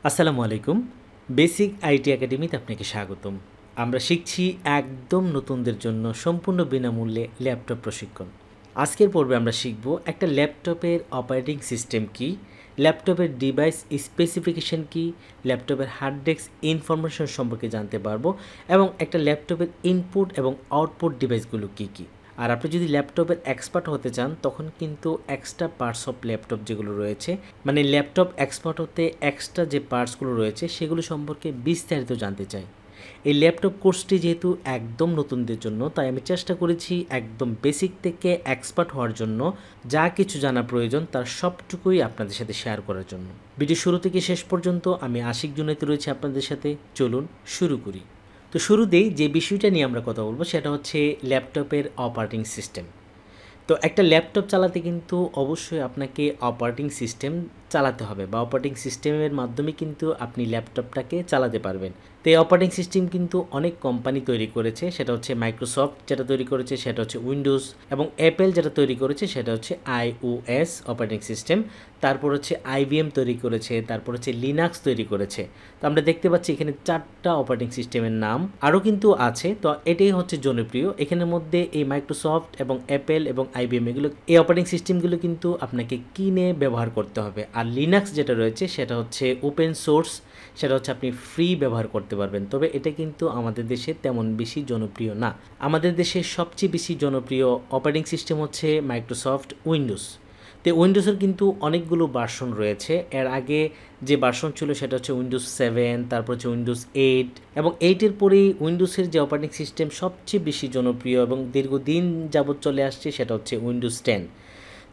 আসসালামু আলাইকুম। Basic IT একাডেমিতে আপনাকে স্বাগতম। আমরা শিখছি একদম নতুনদের জন্য সম্পূর্ণ বিনামূল্যে ল্যাপটপ প্রশিক্ষণ। আজকের পর্বে আমরা শিখব একটা ল্যাপটপের অপারেটিং সিস্টেম কী, ল্যাপটপের ডিভাইস স্পেসিফিকেশন কী, ল্যাপটপের হার্ড ডিস্ক ইনফরমেশন সম্পর্কে জানতে পারবো এবং একটা ল্যাপটপের ইনপুট এবং আউটপুট ডিভাইসগুলো কী কী। আর আপনি যদি ল্যাপটপের এক্সপার্ট হতে চান তখন কিন্তু এক্সট্রা পার্টস অফ ল্যাপটপ যেগুলো রয়েছে, মানে ল্যাপটপ এক্সপার্ট হতে এক্সট্রা যে পার্টসগুলো রয়েছে সেগুলো সম্পর্কে বিস্তারিত জানতে চাই। এই ল্যাপটপ কোর্সটি যেহেতু একদম নতুনদের জন্য, তাই আমি চেষ্টা করেছি একদম বেসিক থেকে এক্সপার্ট হওয়ার জন্য যা কিছু জানা প্রয়োজন তার সবটুকুই আপনাদের সাথে শেয়ার করার জন্য। ভিডিও শুরু থেকে শেষ পর্যন্ত আমি আশিক জুনাইতে রয়েছি আপনাদের সাথে। চলুন শুরু করি। তো শুরুতেই যে বিষয়টা নিয়ে আমরা কথা বলবো সেটা হচ্ছে ল্যাপটপের অপারেটিং সিস্টেম। তো একটা ল্যাপটপ চালাতে কিন্তু অবশ্যই আপনাকে অপারেটিং সিস্টেম চালাতে হবে, বা অপারেটিং সিস্টেমের মাধ্যমে কিন্তু আপনি ল্যাপটপটাকে চালাতে পারবেন। তো এই অপারেটিং সিস্টেম কিন্তু অনেক কোম্পানি তৈরি করেছে, সেটা হচ্ছে মাইক্রোসফট যেটা তৈরি করেছে সেটা হচ্ছে উইন্ডোজ, এবং অ্যাপেল যেটা তৈরি করেছে সেটা হচ্ছে iOS অপারেটিং সিস্টেম। তারপর হচ্ছে IBM তৈরি করেছে, তারপর হচ্ছে লিনাক্স তৈরি করেছে। তো আমরা দেখতে পাচ্ছি এখানে 4টা অপারেটিং সিস্টেমের নাম, আরও কিন্তু আছে। তো এটাই হচ্ছে জনপ্রিয়। এখানের মধ্যে এই মাইক্রোসফট এবং অ্যাপেল এবং IBM এগুলো, এই অপারেটিং সিস্টেমগুলো কিন্তু আপনাকে কিনে ব্যবহার করতে হবে। আর লিনাক্স যেটা রয়েছে সেটা হচ্ছে ওপেন সোর্স, সেটা হচ্ছে আপনি ফ্রি ব্যবহার করতে পারবেন। তবে এটা কিন্তু আমাদের দেশে তেমন বেশি জনপ্রিয় না। আমাদের দেশে সবচেয়ে বেশি জনপ্রিয় অপারেটিং সিস্টেম হচ্ছে মাইক্রোসফট উইন্ডোজ। তো উইন্ডোজের কিন্তু অনেকগুলো ভার্সন রয়েছে। এর আগে যে ভার্সন ছিল সেটা হচ্ছে উইন্ডোজ 7, তারপর হচ্ছে উইন্ডোজ 8, এবং 8-এর পরেই উইন্ডোজের যে অপারেটিং সিস্টেম সবচেয়ে বেশি জনপ্রিয় এবং দীর্ঘদিন যাবৎ চলে আসছে সেটা হচ্ছে উইন্ডোজ 10।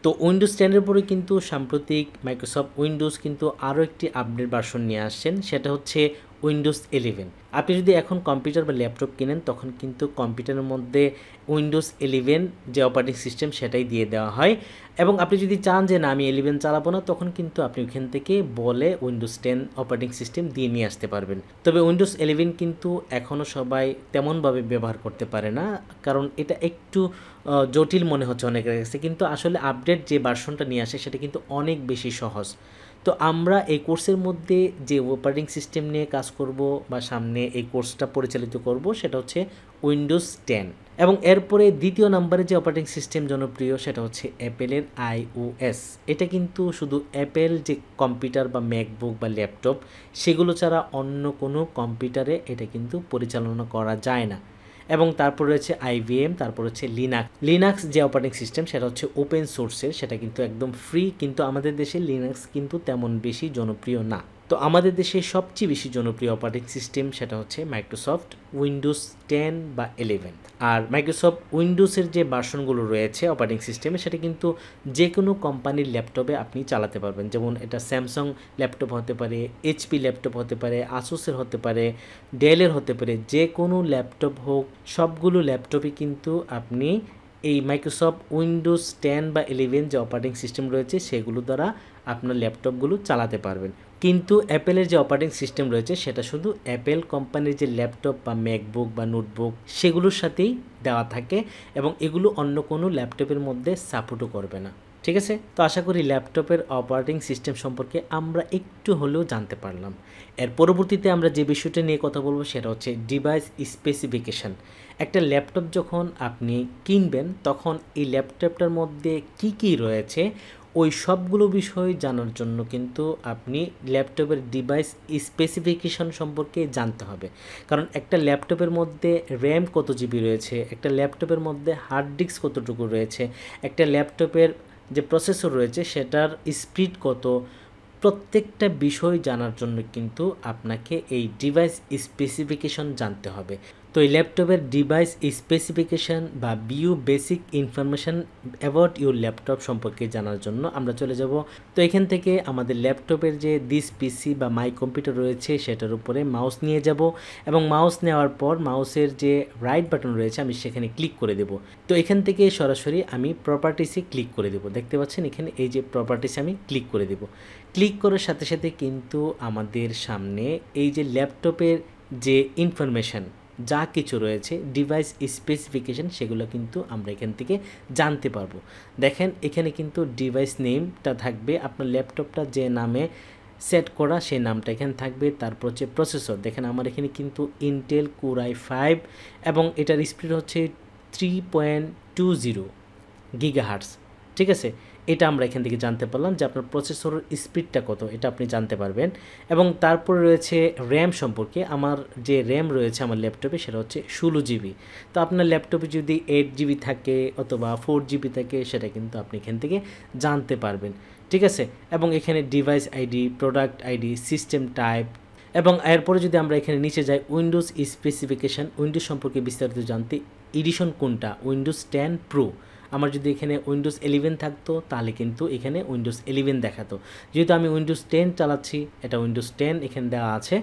তো উইন্ডোজ 10-এর পরে কিন্তু সাম্প্রতিক মাইক্রোসফট উইন্ডোজ কিন্তু আরও একটি আপডেট ভার্সন নিয়ে আসছেন, সেটা হচ্ছে উইন্ডোজ 11। আপনি যদি এখন কম্পিউটার বা ল্যাপটপ কিনেন তখন কিন্তু কম্পিউটারের মধ্যে উইন্ডোজ 11 যে অপারেটিং সিস্টেম সেটাই দিয়ে দেওয়া হয়। এবং আপনি যদি চান যে না আমি 11 চালাবো না, তখন কিন্তু আপনি ওখান থেকে বলে উইন্ডোজ 10 অপারেটিং সিস্টেম দিয়ে নিয়ে আসতে পারবেন। তবে উইন্ডোজ 11 কিন্তু এখনও সবাই তেমনভাবে ব্যবহার করতে পারে না, কারণ এটা একটু জটিল মনে হচ্ছে অনেকের কাছে, কিন্তু আসলে আপডেট যে ভার্সনটা নিয়ে আসে সেটা কিন্তু অনেক বেশি সহজ। তো আমরা এই কোর্সের মধ্যে যে অপারেটিং সিস্টেম নিয়ে কাজ করব বা সামনে এই কোর্সটা পরিচালিত করব সেটা হচ্ছে উইন্ডোজ 10। এবং এরপরে দ্বিতীয় নম্বরে যে অপারেটিং সিস্টেম জনপ্রিয় সেটা হচ্ছে অ্যাপেলের iOS। এটা কিন্তু শুধু অ্যাপেল যে কম্পিউটার বা ম্যাকবুক বা ল্যাপটপ সেগুলো ছাড়া অন্য কোনো কম্পিউটারে এটা কিন্তু পরিচালনা করা যায় না। এবং তারপর রয়েছে IBM, তারপর হচ্ছে লিনাক্স যে অপারেটিং সিস্টেম সেটা হচ্ছে ওপেন সোর্সের, সেটা কিন্তু একদম ফ্রি, কিন্তু আমাদের দেশে লিনাক্স কিন্তু তেমন বেশি জনপ্রিয় না। তো আমাদের দেশে সবচেয়ে বেশি জনপ্রিয় অপারেটিং সিস্টেম সেটা হচ্ছে মাইক্রোসফট উইন্ডোজ 10 বা 11। আর মাইক্রোসফট উইন্ডোজের যে ভার্সনগুলো রয়েছে অপারেটিং সিস্টেমে সেটা কিন্তু যে কোনো কোম্পানির ল্যাপটপে আপনি চালাতে পারবেন। যেমন এটা স্যামসাং ল্যাপটপ হতে পারে, HP ল্যাপটপ হতে পারে, আসুসের হতে পারে, ডেলের হতে পারে, যে কোনো ল্যাপটপ হোক সবগুলো ল্যাপটপই কিন্তু আপনি এই মাইক্রোসফট উইন্ডোজ 10 বা 11 যে অপারেটিং সিস্টেম রয়েছে সেগুলো দ্বারা আপনার ল্যাপটপগুলো চালাতে পারবেন। কিন্তু অ্যাপেলের যে অপারেটিং সিস্টেম রয়েছে সেটা শুধু অ্যাপেল কোম্পানির যে ল্যাপটপ বা ম্যাকবুক বা নোটবুক সেগুলোর সাথেই দেওয়া থাকে, এবং এগুলো অন্য কোনো ল্যাপটপের মধ্যে সাপোর্টও করবে না। ঠিক আছে, তো আশা করি ল্যাপটপের অপারেটিং সিস্টেম সম্পর্কে আমরা একটু হলেও জানতে পারলাম। এর পরবর্তীতে আমরা যে বিষয়টা নিয়ে কথা বলবো সেটা হচ্ছে ডিভাইস স্পেসিফিকেশান। একটা ল্যাপটপ যখন আপনি কিনবেন তখন এই ল্যাপটপটার মধ্যে কি কি রয়েছে ওই সবগুলো বিষয় জানার জন্য কিন্তু আপনি ল্যাপটপের ডিভাইস স্পেসিফিকেশন সম্পর্কে জানতে হবে। কারণ একটা ল্যাপটপের মধ্যে র্যাম কত জিবি রয়েছে, একটা ল্যাপটপের মধ্যে হার্ড ডিস্ক কতটুকু রয়েছে, একটা ল্যাপটপের যে প্রসেসর রয়েছে সেটার স্পিড কত, প্রত্যেকটা বিষয় জানার জন্য কিন্তু আপনাকে এই ডিভাইস স্পেসিফিকেশন জানতে হবে। তো এই ল্যাপটপের ডিভাইস স্পেসিফিকেশান বা basic information about your laptop সম্পর্কে জানার জন্য আমরা চলে যাব। তো এখান থেকে আমাদের ল্যাপটপের যে দিস পিসি বা মাই কম্পিউটার রয়েছে সেটার উপরে মাউস নিয়ে যাব, এবং মাউস নেওয়ার পর মাউসের যে রাইট বাটন রয়েছে আমি সেখানে ক্লিক করে দেব। তো এখান থেকে সরাসরি আমি প্রপার্টিসে ক্লিক করে দেব। দেখতে পাচ্ছেন এখানে এই যে প্রপার্টিসে আমি ক্লিক করে দেব। ক্লিক করার সাথে সাথে কিন্তু আমাদের সামনে এই যে ল্যাপটপের যে ইনফরমেশান যা কিছু রয়েছে ডিভাইস স্পেসিফিকেশান সেগুলো কিন্তু আমরা এখান থেকে জানতে পারবো। দেখেন এখানে কিন্তু ডিভাইস নেমটা থাকবে, আপনার ল্যাপটপটা যে নামে সেট করা সেই নামটা এখানে থাকবে। তারপর হচ্ছে প্রসেসর, দেখেন আমার এখানে কিন্তু ইন্টেল কোর i5 এবং এটার স্পিড হচ্ছে 3.20 গিগাহার্টস। ঠিক আছে, এটা আমরা এখান থেকে জানতে পারলাম যে আপনার প্রসেসরের স্পিডটা কত, এটা আপনি জানতে পারবেন। এবং তারপরে রয়েছে র্যাম সম্পর্কে। আমার যে র্যাম রয়েছে আমার ল্যাপটপে সেটা হচ্ছে 16 জিবি। তো আপনার ল্যাপটপে যদি 8 জিবি থাকে অথবা 4 জিবি থাকে সেটা কিন্তু আপনি এখান থেকে জানতে পারবেন। ঠিক আছে, এবং এখানে device ID, product ID, system type, এবং এরপরে যদি আমরা এখানে নিচে যাই উইন্ডোজ স্পেসিফিকেশান, উইন্ডোজ সম্পর্কে বিস্তারিত জানতে এডিশন কোনটা, উইন্ডোজ 10 প্রো। আমার যদি এখানে উইন্ডোজ 11 থাকতো তাহলে কিন্তু এখানে উইন্ডোজ 11 দেখাতো। যেহেতু আমি উইন্ডোজ 10 চালাচ্ছি, এটা উইন্ডোজ 10 এখানে দেওয়া আছে।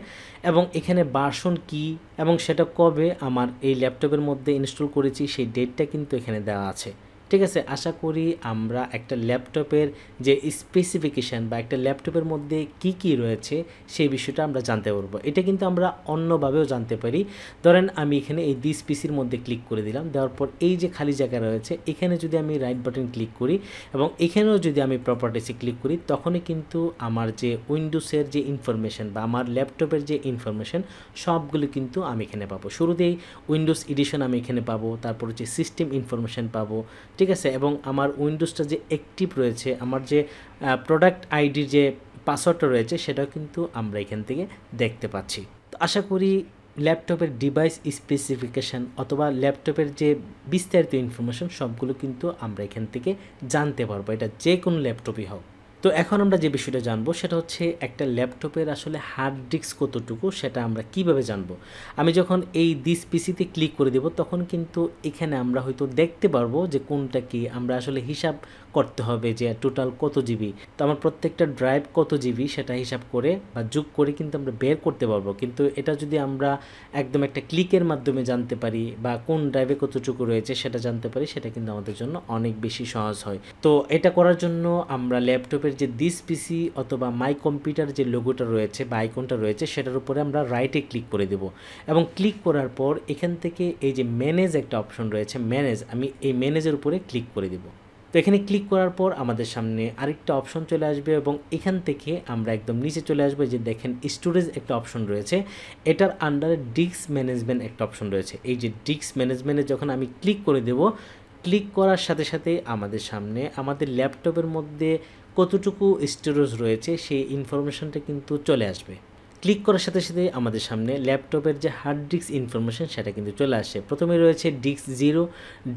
এবং এখানে ভার্সন কি এবং সেটা কবে আমার এই ল্যাপটপের মধ্যে ইনস্টল করেছি সেই ডেটটা কিন্তু এখানে দেওয়া আছে। ঠিক আছে, আশা করি আমরা একটা ল্যাপটপের যে স্পেসিফিকেশান বা একটা ল্যাপটপের মধ্যে কি কি রয়েছে সেই বিষয়টা আমরা জানতে পারবো। এটা কিন্তু আমরা অন্যভাবেও জানতে পারি। ধরেন আমি এখানে এই দিস পিসির মধ্যে ক্লিক করে দিলাম, দেওয়ার পর এই যে খালি জায়গা রয়েছে এখানে যদি আমি রাইট বাটন ক্লিক করি এবং এখানেও যদি আমি প্রপার্টিসে ক্লিক করি, তখনই কিন্তু আমার যে উইন্ডোজের যে ইনফরমেশান বা আমার ল্যাপটপের যে ইনফরমেশান সবগুলো কিন্তু আমি এখানে পাবো। শুরুতেই উইন্ডোজ এডিশন আমি এখানে পাবো, তারপর হচ্ছে সিস্টেম ইনফরমেশান পাবো। ঠিক আছে, এবং আমার উইন্ডোজটা যে অ্যাক্টিভ রয়েছে, আমার যে প্রোডাক্ট আইডির যে পাসওয়ার্ডটা রয়েছে সেটাও কিন্তু আমরা এখান থেকে দেখতে পাচ্ছি। তো আশা করি ল্যাপটপের ডিভাইস স্পেসিফিকেশান অথবা ল্যাপটপের যে বিস্তারিত ইনফরমেশান সবগুলো কিন্তু আমরা এখান থেকে জানতে পারবো, এটা যে কোনো ল্যাপটপই হোক। তো এখন আমরা যে বিষয়টা জানবো সেটা হচ্ছে একটা ল্যাপটপের আসলে হার্ড ডিস্ক কতটুকু সেটা আমরা কিভাবে জানবো। আমি যখন এই দিস পিসিতে ক্লিক করে দেব তখন কিন্তু এখানে আমরা হয়তো দেখতে পারবো যে কোনটা কি, আমরা আসলে হিসাব করতে হবে যে টোটাল কত জিবি। তো আমার প্রত্যেকটা ড্রাইভ কত জিবি সেটা হিসাব করে বা যোগ করে কিন্তু আমরা বের করতে পারবো। কিন্তু এটা যদি আমরা একদম একটা ক্লিকের মাধ্যমে জানতে পারি বা কোন ড্রাইভে কতটুকু রয়েছে সেটা জানতে পারি, সেটা কিন্তু আমাদের জন্য অনেক বেশি সহজ হয়। তো এটা করার জন্য আমরা ল্যাপটপের যে দিস পিসি অথবা মাই কম্পিউটার যে লোগোটা রয়েছে বা আইকনটা রয়েছে সেটার উপরে আমরা রাইটে ক্লিক করে দেব। এবং ক্লিক করার পর এখান থেকে এই যে ম্যানেজ একটা অপশন রয়েছে, ম্যানেজ, আমি এই ম্যানেজের উপরে ক্লিক করে দেব। তো এখানে ক্লিক করার পর আমাদের সামনে আরেকটা অপশন চলে আসবে এবং এখান থেকে আমরা একদম নিচে চলে আসবো। যে দেখেন স্টোরেজ একটা অপশন রয়েছে, এটার আন্ডারে ডিস্ক ম্যানেজমেন্ট একটা অপশন রয়েছে। এই যে ডিস্ক ম্যানেজমেন্টে যখন আমি ক্লিক করে দেব, ক্লিক করার সাথে সাথে আমাদের সামনে আমাদের ল্যাপটপের মধ্যে কতটুকু স্টোরেজ রয়েছে সেই ইনফরমেশনটা কিন্তু চলে আসবে। ক্লিক করার সাথে সাথে আমাদের সামনে ল্যাপটপের যে হার্ড ডিস্ক ইনফরমেশন সেটা কিন্তু চলে আসে। প্রথমে রয়েছে ডিস্ক 0,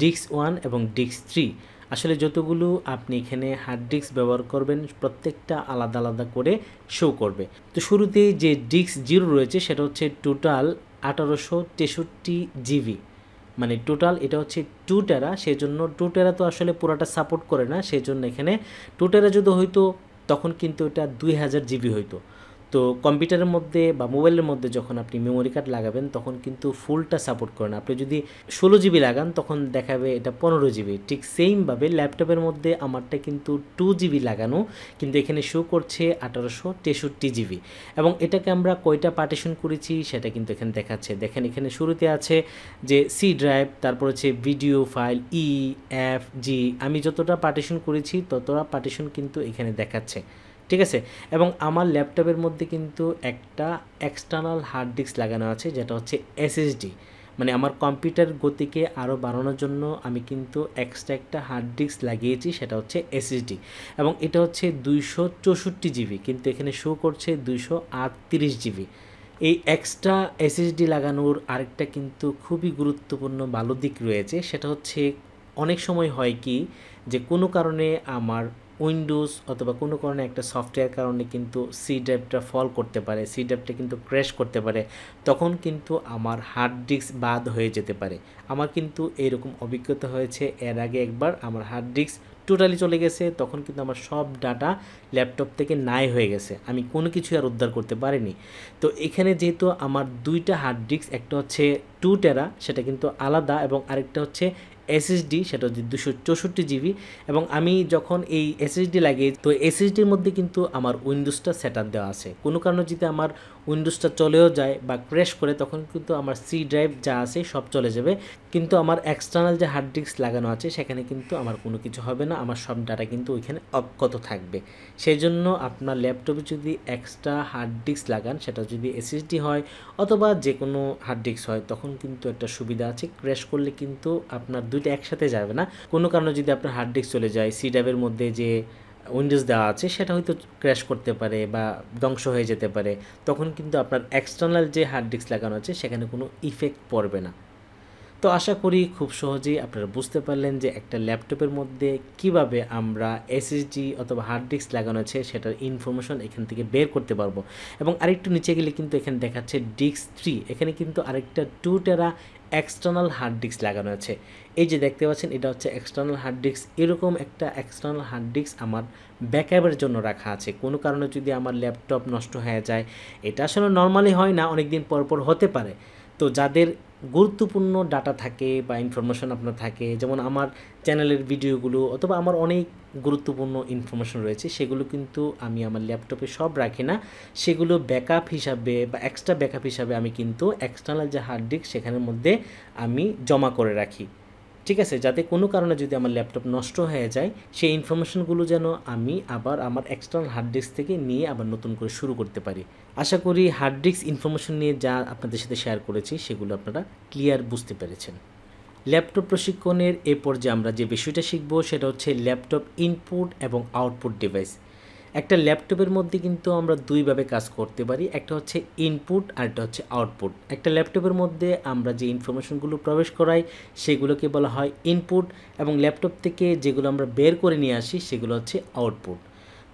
ডিস্ক 1 এবং ডিস্ক 3। আসলে যতগুলো আপনি এখানে হার্ড ডিস্ক ব্যবহার করবেন প্রত্যেকটা আলাদা আলাদা করে শো করবে। তো শুরুতেই যে ডিস্ক 0 রয়েছে সেটা হচ্ছে টোটাল 1863 জিবি, মানে টোটাল এটা হচ্ছে 2 টেরা। সেজন্য 2 টেরা তো আসলে পুরোটা সাপোর্ট করে না, সেজন্য এখানে 2 টেরা যদি হইতো তখন কিন্তু এটা 2000 জিবি হইতো। তো কম্পিউটারের মধ্যে বা মোবাইলের মধ্যে যখন আপনি মেমোরি কার্ড লাগাবেন তখন কিন্তু ফুলটা সাপোর্ট করে না। আপনি যদি 16 জিবি লাগান তখন দেখাবে এটা 15 জিবি। ঠিক সেমভাবে ল্যাপটপের মধ্যে আমারটা কিন্তু 2 জিবি লাগানো, কিন্তু এখানে শো করছে 1863 জিবি। এবং এটাকে আমরা কয়টা পার্টিশন করেছি সেটা কিন্তু এখানে দেখাচ্ছে। দেখেন এখানে শুরুতে আছে যে সি ড্রাইভ, তারপর হচ্ছে video file E F G, আমি যতটা পার্টিশন করেছি ততটা পার্টিশন কিন্তু এখানে দেখাচ্ছে। ঠিক আছে, এবং আমার ল্যাপটপের মধ্যে কিন্তু একটা এক্সটার্নাল হার্ড ডিস্ক লাগানো আছে যেটা হচ্ছে এসএসডি, মানে আমার কম্পিউটার গতিকে আরও বাড়ানোর জন্য আমি কিন্তু এক্সট্রা একটা হার্ড ডিস্ক লাগিয়েছি, সেটা হচ্ছে এসএসডি। এবং এটা হচ্ছে 264 জিবি, কিন্তু এখানে শো করছে 238 জিবি। এই এক্সট্রা এসএসডি লাগানোর আরেকটা কিন্তু খুবই গুরুত্বপূর্ণ ভালো দিক রয়েছে, সেটা হচ্ছে অনেক সময় হয় কি যে কোনো কারণে আমার উইন্ডোজ অথবা কোনো কারণে একটা সফটওয়্যার কারণে কিন্তু সি ড্রাইভটা ফল করতে পারে, সি ড্রাইভটা কিন্তু ক্র্যাশ করতে পারে, তখন কিন্তু আমার হার্ড ডিস্ক বাদ হয়ে যেতে পারে। আমার কিন্তু এরকম অভিজ্ঞতা হয়েছে, এর আগে একবার আমার হার্ড ডিস্ক টোটালি চলে গেছে, তখন কিন্তু আমার সব ডাটা ল্যাপটপ থেকে নাই হয়ে গেছে, আমি কোনো কিছু আর উদ্ধার করতে পারিনি। তো এখানে যেহেতু আমার দুইটা হার্ড ডিস্ক, একটা হচ্ছে 2 টেরা সেটা কিন্তু আলাদা এবং আরেকটা হচ্ছে এসএসডি, সেটা হচ্ছে 264 জিবি। এবং আমি যখন এই এসএসডি লাগিয়ে, তো এসএসডির মধ্যে কিন্তু আমার উইন্ডোজটা সেট আপ দেওয়া আছে। কোনো কারণে যদি আমার উইন্ডোজটা চলেও যায় বা ক্র্যাশ করে, তখন কিন্তু আমার সি ড্রাইভ যা আছে সব চলে যাবে, কিন্তু আমার এক্সটার্নাল যে হার্ড ডিস্ক লাগানো আছে সেখানে কিন্তু আমার কোনো কিছু হবে না, আমার সব ডাটা কিন্তু ওইখানে অক্ষত থাকবে। সেই জন্য আপনার ল্যাপটপে যদি এক্সট্রা হার্ড ডিস্ক লাগান, সেটা যদি এসএসডি হয় অথবা যে কোনো হার্ড ডিস্ক হয়, তখন কিন্তু একটা সুবিধা আছে, ক্র্যাশ করলে কিন্তু আপনার দুইটা একসাথে যাবে না। কোনো কারণে যদি আপনার হার্ড ডিস্ক চলে যায়, সি ড্রাইভের মধ্যে যে উইন্ডোজ দেওয়া আছে সেটা হয়তো ক্র্যাশ করতে পারে বা ধ্বংস হয়ে যেতে পারে, তখন কিন্তু আপনার এক্সটার্নাল যে হার্ড ডিস্ক লাগানো আছে সেখানে কোনো ইফেক্ট পড়বে না। তো আশা করি খুব সহজেই আপনারা বুঝতে পারলেন যে একটা ল্যাপটপের মধ্যে কিভাবে আমরা এসএসডি অথবা হার্ড ডিস্ক লাগানো আছে সেটার ইনফরমেশন এখান থেকে বের করতে পারবো। এবং আরেকটু নিচে গেলে কিন্তু এখানে দেখাচ্ছে ডিস্ক 3, এখানে কিন্তু আরেকটা 2 টেরা এক্সটার্নাল হার্ড ডিস্ক লাগানো আছে। এই যে দেখতে পাচ্ছেন, এটা হচ্ছে এক্সটার্নাল হার্ড ডিস্ক। এরকম একটা এক্সটার্নাল হার্ড ডিস্ক আমার ব্যাকআপের জন্য রাখা আছে। কোনো কারণে যদি আমার ল্যাপটপ নষ্ট হয়ে যায়, এটা আসলে নর্মালি হয় না, অনেক দিন পর পর হতে পারে। তো যাদের গুরুত্বপূর্ণ ডাটা থাকে বা ইনফরমেশন আপনার থাকে, যেমন আমার চ্যানেলের ভিডিওগুলো অথবা আমার অনেক গুরুত্বপূর্ণ ইনফরমেশন রয়েছে, সেগুলো কিন্তু আমি আমার ল্যাপটপে সব রাখি না, সেগুলো ব্যাকআপ হিসাবে বা এক্সট্রা ব্যাকআপ হিসাবে আমি কিন্তু এক্সটার্নাল যে হার্ড ডিস্ক সেখানের মধ্যে আমি জমা করে রাখি। ঠিক আছে, যাতে কোনো কারণে যদি আমার ল্যাপটপ নষ্ট হয়ে যায়, সেই ইনফরমেশনগুলো যেন আমি আবার আমার এক্সটার্নাল হার্ড ডিস্ক থেকে নিয়ে আবার নতুন করে শুরু করতে পারি। আশা করি হার্ড ডিস্ক ইনফরমেশন নিয়ে যা আপনাদের সাথে শেয়ার করেছি সেগুলো আপনারা ক্লিয়ার বুঝতে পেরেছেন। ল্যাপটপ প্রশিক্ষণের এ পর্যায়ে আমরা যে বিষয়টা শিখব সেটা হচ্ছে ল্যাপটপ ইনপুট এবং আউটপুট ডিভাইস। একটা ল্যাপটপের মধ্যে কিন্তু আমরা দুইভাবে কাজ করতে পারি, একটা হচ্ছে ইনপুট আর একটা হচ্ছে আউটপুট। একটা ল্যাপটপের মধ্যে আমরা যে ইনফরমেশনগুলো প্রবেশ করাই সেগুলোকে বলা হয় ইনপুট, এবং ল্যাপটপ থেকে যেগুলো আমরা বের করে নিয়ে আসি সেগুলো হচ্ছে আউটপুট।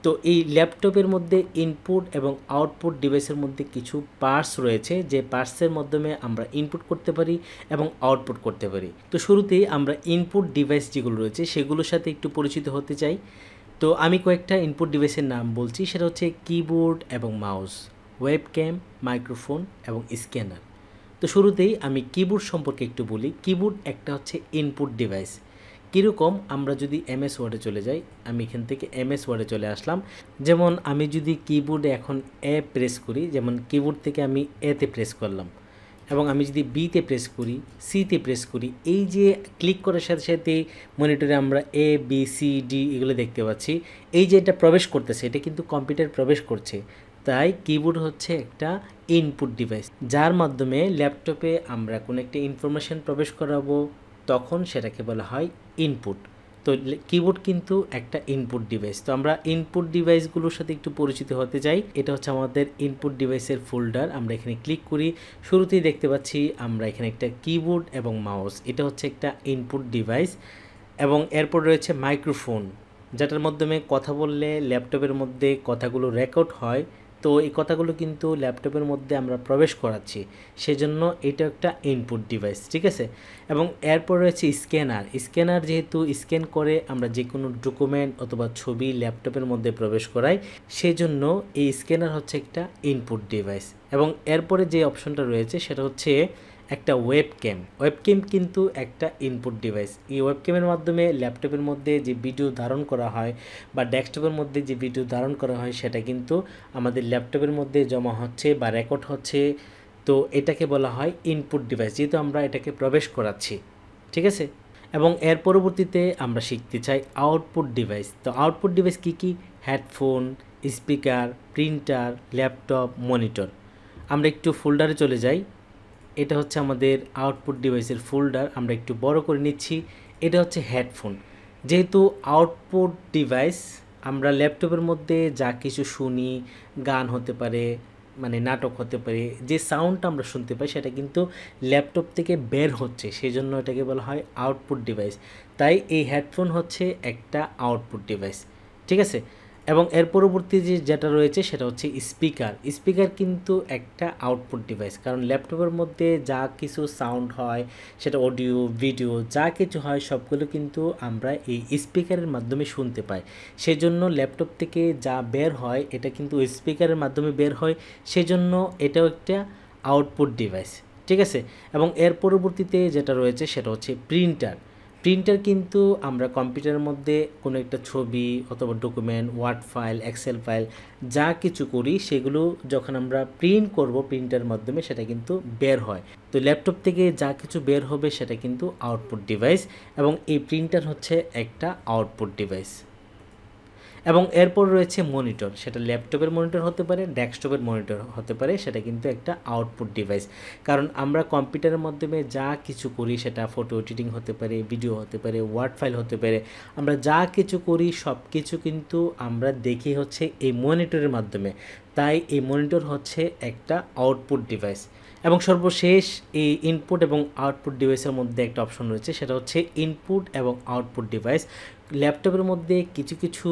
তো এই ল্যাপটপের মধ্যে ইনপুট এবং আউটপুট ডিভাইসের মধ্যে কিছু পার্টস রয়েছে, যে পার্টসের মাধ্যমে আমরা ইনপুট করতে পারি এবং আউটপুট করতে পারি। তো শুরুতেই আমরা ইনপুট ডিভাইস যেগুলো রয়েছে সেগুলোর সাথে একটু পরিচিত হতে চাই। তো আমি কয়েকটা ইনপুট ডিভাইসের নাম বলছি, সেটা হচ্ছে কিবোর্ড এবং মাউস, ওয়েবক্যাম, মাইক্রোফোন এবং স্ক্যানার। তো শুরুতেই আমি কিবোর্ড সম্পর্কে একটু বলি। কিবোর্ড একটা হচ্ছে ইনপুট ডিভাইস। কীরকম, আমরা যদি এমএস ওয়ার্ডে চলে যাই, আমি এখান থেকে এমএস ওয়ার্ডে চলে আসলাম। যেমন আমি যদি কিবোর্ডে এখন এ প্রেস করি, যেমন কিবোর্ড থেকে আমি এতে প্রেস করলাম, এবং আমি যদি বিতে প্রেস করি, সিতে প্রেস করি, এই যে ক্লিক করার সাথে সাথে মনিটরে আমরা এ বি সি ডি এগুলো দেখতে পাচ্ছি। এই যে এটা প্রবেশ করতেছে, এটা কিন্তু কম্পিউটার প্রবেশ করছে। তাই কিবোর্ড হচ্ছে একটা ইনপুট ডিভাইস, যার মাধ্যমে ল্যাপটপে আমরা কোনো একটা ইনফরমেশন প্রবেশ করাবো, তখন সেটাকে বলা হয় ইনপুট। তো কিবোর্ড কিন্তু একটা ইনপুট ডিভাইস। তো আমরা ইনপুট ডিভাইসগুলোর সাথে একটু পরিচিত হতে চাই। এটা হচ্ছে আমাদের ইনপুট ডিভাইসের ফোল্ডার। আমরা এখানে ক্লিক করি, শুরুতেই দেখতে পাচ্ছি আমরা এখানে একটা কিবোর্ড এবং মাউস, এটা হচ্ছে একটা ইনপুট ডিভাইস। এবং এরপর রয়েছে মাইক্রোফোন, যেটার মাধ্যমে কথা বললে ল্যাপটপের মধ্যে কথাগুলো রেকর্ড হয়। তো এই কথাগুলো কিন্তু ল্যাপটপের মধ্যে আমরা প্রবেশ করাচ্ছি, সেজন্য এটা একটা ইনপুট ডিভাইস। ঠিক আছে, এবং এরপর রয়েছে স্ক্যানার। স্ক্যানার যেহেতু স্ক্যান করে আমরা যে কোনো ডকুমেন্ট অথবা ছবি ল্যাপটপের মধ্যে প্রবেশ করাই, সেজন্য এই স্ক্যানার হচ্ছে একটা ইনপুট ডিভাইস। এবং এরপরে যে অপশনটা রয়েছে সেটা হচ্ছে একটা ওয়েবক্যাম। ওয়েবক্যাম কিন্তু একটা ইনপুট ডিভাইস। এই ওয়েবক্যামের মাধ্যমে ল্যাপটপের মধ্যে যে ভিডিও ধারণ করা হয় বা ডেস্কটপের মধ্যে যে ভিডিও ধারণ করা হয়, সেটা কিন্তু আমাদের ল্যাপটপের মধ্যে জমা হচ্ছে বা রেকর্ড হচ্ছে। তো এটাকে বলা হয় ইনপুট ডিভাইস, যেহেতু আমরা এটাকে প্রবেশ করাচ্ছি। ঠিক আছে, এবং এর পরবর্তীতে আমরা শিখতে চাই আউটপুট ডিভাইস। তো আউটপুট ডিভাইস কী কী? Headphone, speaker, printer, laptop, monitor. আমরা একটু ফোল্ডারে চলে যাই। এটা হচ্ছে আমাদের আউটপুট ডিভাইসের ফোল্ডার, আমরা একটু বড় করে নিচ্ছি। এটা হচ্ছে হেডফোন। যেহেতু আউটপুট ডিভাইস, আমরা ল্যাপটপের মধ্যে যা কিছু শুনি, গান হতে পারে, মানে নাটক হতে পারে, যে সাউন্ডটা আমরা শুনতে পাই সেটা কিন্তু ল্যাপটপ থেকে বের হচ্ছে, সেই জন্য এটাকে বলা হয় আউটপুট ডিভাইস। তাই এই হেডফোন হচ্ছে একটা আউটপুট ডিভাইস। ঠিক আছে, এবং এর পরবর্তী যেটা রয়েছে সেটা হচ্ছে স্পিকার। স্পিকার কিন্তু একটা আউটপুট ডিভাইস, কারণ ল্যাপটপের মধ্যে যা কিছু সাউন্ড হয়, সেটা অডিও, ভিডিও যা কিছু হয় সবগুলো কিন্তু আমরা এই স্পিকারের মাধ্যমে শুনতে পাই। সেজন্য ল্যাপটপ থেকে যা বের হয় এটা কিন্তু স্পিকারের মাধ্যমে বের হয়, সেজন্য এটাও একটা আউটপুট ডিভাইস। ঠিক আছে, এবং এর পরবর্তীতে যেটা রয়েছে সেটা হচ্ছে প্রিন্টার। প্রিন্টার কিন্তু আমরা কম্পিউটারের মধ্যে কোনো একটা ছবি অথবা document, word file, excel file যা কিছু করি সেগুলো যখন আমরা প্রিন্ট করব প্রিন্টারের মাধ্যমে সেটা কিন্তু বের হয়। তো ল্যাপটপ থেকে যা কিছু বের হবে সেটা কিন্তু আউটপুট ডিভাইস, এবং এই প্রিন্টার হচ্ছে একটা আউটপুট ডিভাইস। এবং এরপর রয়েছে মনিটর, সেটা ল্যাপটপের মনিটর হতে পারে, ডেস্কটপের মনিটর হতে পারে, সেটা কিন্তু একটা আউটপুট ডিভাইস। কারণ আমরা কম্পিউটারের মাধ্যমে যা কিছু করি সেটা ফটো এডিটিং হতে পারে, ভিডিও হতে পারে, ওয়ার্ড ফাইল হতে পারে, আমরা যা কিছু করি সব কিছু কিন্তু আমরা দেখি হচ্ছে এই মনিটরের মাধ্যমে। তাই এই মনিটর হচ্ছে একটা আউটপুট ডিভাইস। এবং সর্বশেষ এই ইনপুট এবং আউটপুট ডিভাইসের মধ্যে একটা অপশন রয়েছে, সেটা হচ্ছে ইনপুট এবং আউটপুট ডিভাইস। ল্যাপটপের মধ্যে কিছু কিছু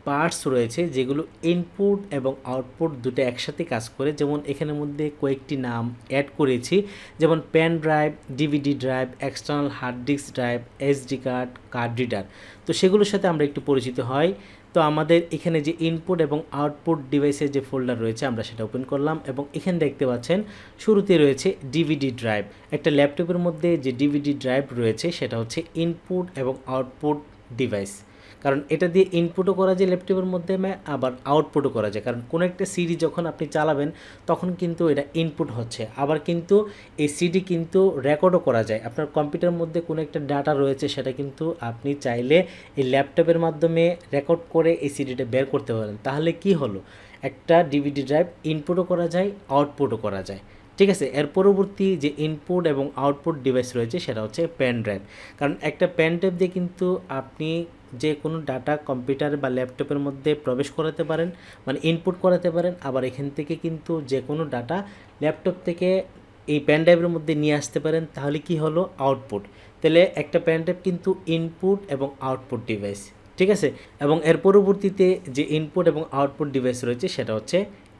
পার্টস রয়েছে যেগুলো ইনপুট এবং আউটপুট দুটো একসাথে কাজ করে। যেমন এখানের মধ্যে কয়েকটি নাম অ্যাড করেছি, যেমন pen drive, DVD drive, external hard disk drive, SD card, card reader. তো সেগুলোর সাথে আমরা একটু পরিচিত হই। তো আমাদের এখানে যে ইনপুট এবং আউটপুট ডিভাইসের যে ফোল্ডার রয়েছে আমরা সেটা ওপেন করলাম, এবং এখানে দেখতে পাচ্ছেন শুরুতে রয়েছে ডিভিডি ড্রাইভ। একটা ল্যাপটপের মধ্যে যে ডিভিডি ড্রাইভ রয়েছে সেটা হচ্ছে ইনপুট এবং আউটপুট ডিভাইস। কারণ এটা দিয়ে ইনপুটও করা যায় ল্যাপটপের মধ্যে, আবার আউটপুটও করা যায়। কারণ কোনো একটা সিডি যখন আপনি চালাবেন তখন কিন্তু এটা ইনপুট হচ্ছে, আবার কিন্তু এই সিডি কিন্তু রেকর্ডও করা যায়। আপনার কম্পিউটারের মধ্যে কোনো একটা ডাটা রয়েছে সেটা কিন্তু আপনি চাইলে এই ল্যাপটপের মাধ্যমে রেকর্ড করে এই সিডিটা বের করতে পারেন। তাহলে কি হলো, একটা ডিভিডি ড্রাইভ ইনপুটও করা যায়, আউটপুটও করা যায়। ঠিক আছে। এর পরবর্তী যে ইনপুট এবং আউটপুট ডিভাইস রয়েছে সেটা হচ্ছে পেন ড্রাইভ। কারণ একটা পেন ড্রাইভ দিয়ে কিন্তু আপনি যে কোনো ডাটা কম্পিউটার বা ল্যাপটপের মধ্যে প্রবেশ করাতে পারেন, মানে ইনপুট করাতে পারেন, আবার এখান থেকে কিন্তু যে কোনো ডাটা ল্যাপটপ থেকে এই পেন ড্রাইভের মধ্যে নিয়ে আসতে পারেন। তাহলে কি হলো, আউটপুট। তাহলে একটা পেন ড্রাইভ কিন্তু ইনপুট এবং আউটপুট ডিভাইস। ঠিক আছে। এবং এর পরবর্তীতে যে ইনপুট এবং আউটপুট ডিভাইস রয়েছে সেটা হচ্ছে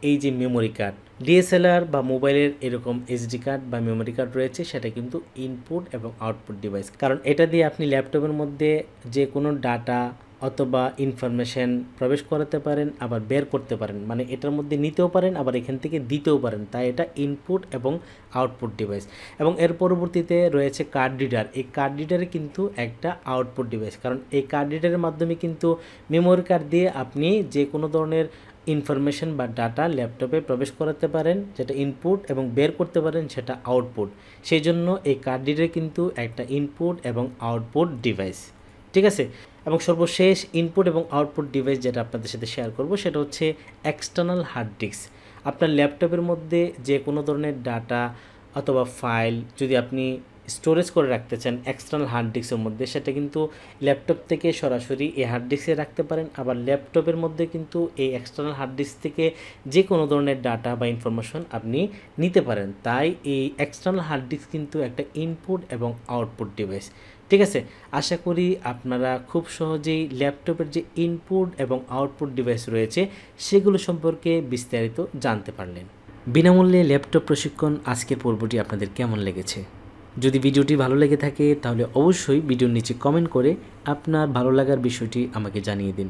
এই যে মেমোরি কার্ড, ডিএসএলআর বা মোবাইলের এরকম এসডি কার্ড বা মেমোরি কার্ড রয়েছে, সেটা কিন্তু ইনপুট এবং আউটপুট ডিভাইস। কারণ এটা দিয়ে আপনি ল্যাপটপের মধ্যে যে কোনো ডাটা অথবা ইনফরমেশন প্রবেশ করাতে পারেন, আবার বের করতে পারেন, মানে এটার মধ্যে নিতেও পারেন আবার এখান থেকে দিতেও পারেন। তাই এটা ইনপুট এবং আউটপুট ডিভাইস। এবং এর পরবর্তীতে রয়েছে কার্ড রিডার। এই কার্ড রিডারে কিন্তু একটা আউটপুট ডিভাইস, কারণ এই কার্ড রিডারের মাধ্যমে কিন্তু মেমোরি কার্ড দিয়ে আপনি যে কোনো ধরনের ইনফরমেশন বা ডাটা ল্যাপটপে প্রবেশ করাতে পারেন, যেটা ইনপুট, এবং বের করতে পারেন সেটা আউটপুট। সেই জন্য এই কার্ড রিডার কিন্তু একটা ইনপুট এবং আউটপুট ডিভাইস। ঠিক আছে। এবং সর্বশেষ ইনপুট এবং আউটপুট ডিভাইস যেটা আপনাদের সাথে শেয়ার করব সেটা হচ্ছে এক্সটার্নাল হার্ড ডিস্ক। আপনার ল্যাপটপের মধ্যে যে কোনো ধরনের ডাটা অথবা ফাইল যদি আপনি স্টোরেজ করে রাখতে চান এক্সটার্নাল হার্ড ডিস্কের মধ্যে, সেটা কিন্তু ল্যাপটপ থেকে সরাসরি এই হার্ড ডিস্কে রাখতে পারেন, আবার ল্যাপটপের মধ্যে কিন্তু এই এক্সটার্নাল হার্ড ডিস্ক থেকে যে কোনো ধরনের ডাটা বা ইনফরমেশন আপনি নিতে পারেন। তাই এই এক্সটার্নাল হার্ড ডিস্ক কিন্তু একটা ইনপুট এবং আউটপুট ডিভাইস। ঠিক আছে। আশা করি আপনারা খুব সহজেই ল্যাপটপের যে ইনপুট এবং আউটপুট ডিভাইস রয়েছে সেগুলো সম্পর্কে বিস্তারিত জানতে পারলেন। বিনামূল্যে ল্যাপটপ প্রশিক্ষণ আজকের পর্বটি আপনাদের কেমন লেগেছে? যদি ভিডিওটি ভালো লেগে থাকে তাহলে অবশ্যই ভিডিওর নিচে কমেন্ট করে আপনার ভালো লাগার বিষয়টি আমাকে জানিয়ে দিন।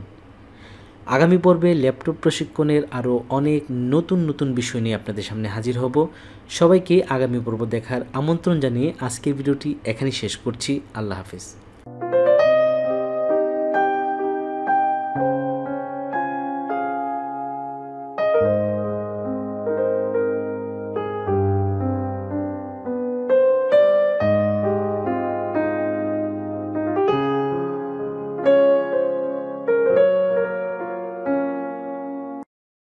আগামী পর্বে ল্যাপটপ প্রশিক্ষণের আরও অনেক নতুন নতুন বিষয় নিয়ে আপনাদের সামনে হাজির হব। সবাইকে আগামী পর্ব দেখার আমন্ত্রণ জানিয়ে আজকের ভিডিওটি এখানেই শেষ করছি। আল্লাহ হাফেজ।